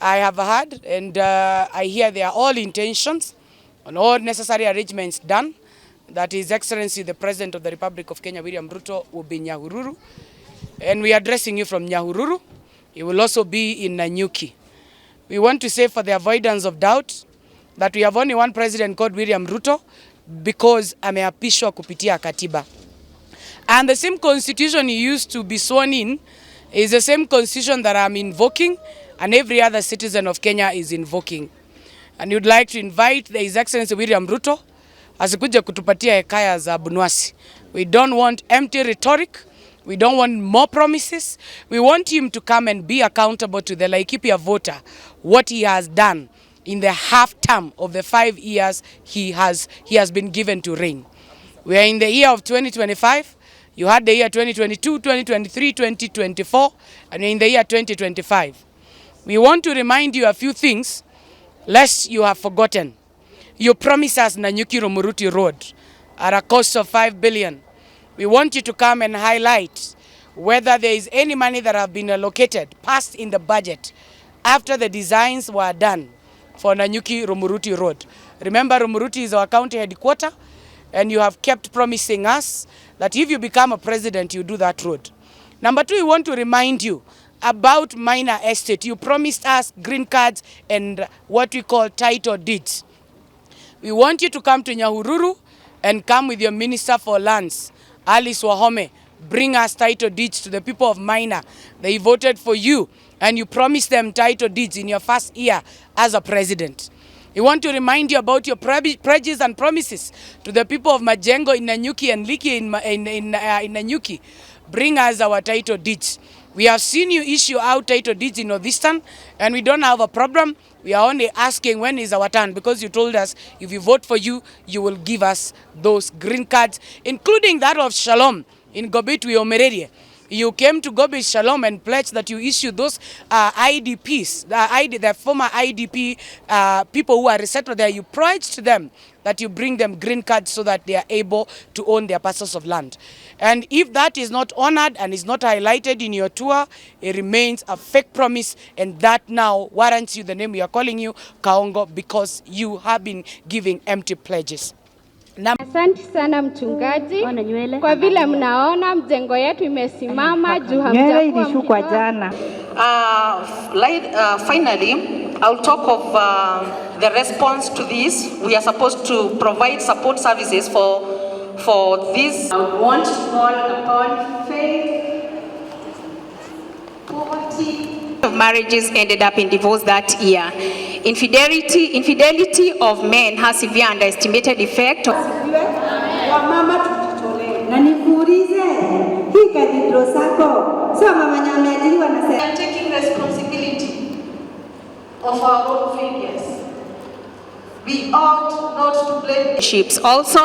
I have heard and I hear there are all intentions and all necessary arrangements done that His Excellency the President of the Republic of Kenya, William Ruto, will be in Nyahururu. And we are addressing you from Nyahururu. He will also be in Nanyuki. We want to say, for the avoidance of doubt, that we have only one president called William Ruto because ameapishwa kupitia katiba. And the same constitution he used to be sworn in is the same constitution that I'm invoking and every other citizen of Kenya is invoking. And you'd like to invite His Excellency William Ruto asikuje kutupatia hekaya za bunwasi. We don't want empty rhetoric. We don't want more promises. We want him to come and be accountable to the Laikipia voter what he has done in the half term of the 5 years he has been given to reign. We are in the year of 2025. You had the year 2022, 2023, 2024, and in the year 2025. We want to remind you a few things, lest you have forgotten. You promised us Nanyuki Romuruti Road at a cost of 5 billion. We want you to come and highlight whether there is any money that have been allocated, passed in the budget, after the designs were done for Nanyuki Romuruti Road. Remember, Romuruti is our county headquarter, and you have kept promising us that if you become a president, you do that road. Number two, we want to remind you about minor estate. You promised us green cards and what we call title deeds. We want you to come to Nyahururu and come with your Minister for Lands, Alice Wahome. Bring us title deeds to the people of Minor. They voted for you and you promised them title deeds in your first year as a president. We want to remind you about your pledges and promises to the people of Majengo in Nanyuki and Liki in Nanyuki. Bring us our title deeds. We have seen you issue out title deeds in Northeastern and we don't have a problem. We are only asking when is our turn, because you told us if we vote for you, you will give us those green cards, including that of Shalom in Gobitwi Omererie. You came to Gobit Shalom and pledged that you issue those IDPs, the former IDP people who are resettled there. You pledged to them that you bring them green cards so that they are able to own their parcels of land. And if that is not honored and is not highlighted in your tour, it remains a fake promise, and that now warrants you the name we are calling you, Kaongo, because you have been giving empty pledges. Asante sana mchungaji. Kwa vile mnaona mjengo yetu imesimama juu hamjakuwa jana. Finally, I'll talk of the response to this. We are supposed to provide support services for this. I want to call upon faith, poverty. Of marriages ended up in divorce that year. Infidelity of men has severe underestimated effect. I'm taking responsibility of our own failures. We ought not to blame. Also,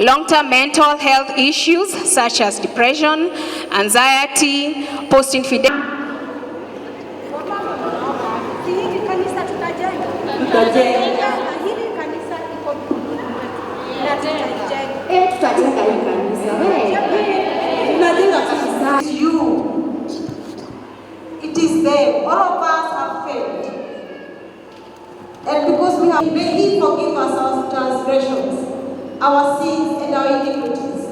long-term mental health issues such as depression, anxiety, post-infidelity. It is them. All of us have failed. And because we have, may He forgive us our transgressions, our sins and our iniquities.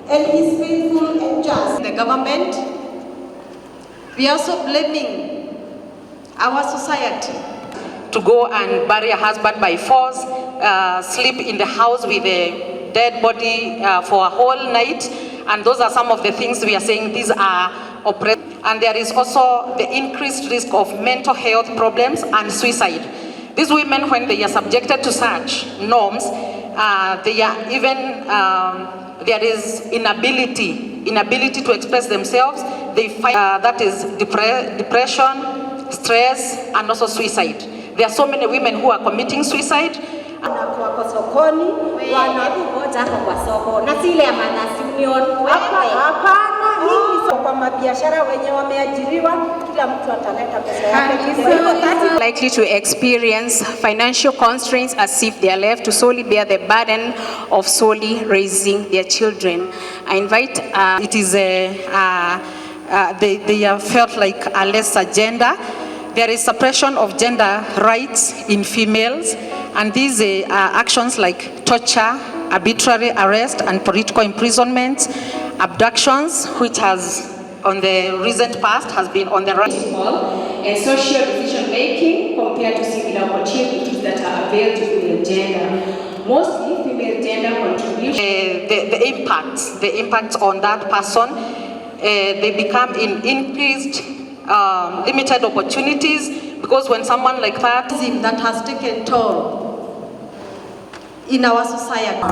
And He is faithful and just. The government, we are also blaming our society to go and bury a husband by force, sleep in the house with a dead body for a whole night. And those are some of the things we are saying these are oppressive. And there is also the increased risk of mental health problems and suicide. These women, when they are subjected to such norms, they are even, there is inability to express themselves. They find that is depression, stress, and also suicide. There are so many women who are committing suicide. Likely to experience financial constraints as if they are left to solely bear the burden of solely raising their children. I invite, it is they have felt like a less agenda. There is suppression of gender rights in females, and these are actions like torture, arbitrary arrest and political imprisonment, abductions, which has on the recent past has been on the rise. And social decision making compared to similar opportunities that are available to female gender. Mostly female gender contribution. The impact on that person, they become in increased limited opportunities, because when someone like that has taken toll in our society.